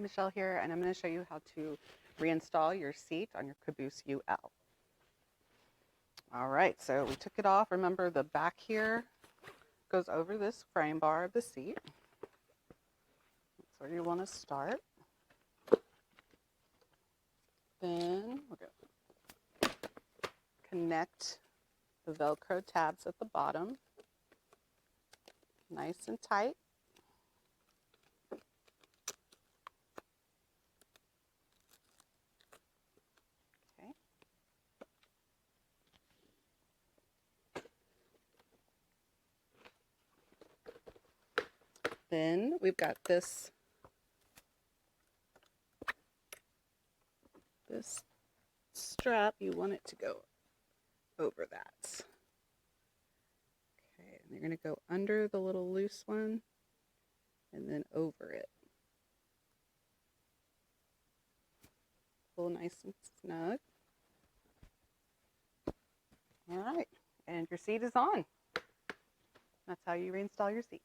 Michelle here, and I'm going to show you how to reinstall your seat on your Caboose UL. All right, so we took it off. Remember, the back here goes over this frame bar of the seat. That's where you want to start. Then we're going to connect the Velcro tabs at the bottom, nice and tight. Okay. Then we've got this strap. You want it to go over that. Okay, and you're going to go under the little loose one and then over it. Pull nice and snug. All right, and your seat is on. That's how you reinstall your seat.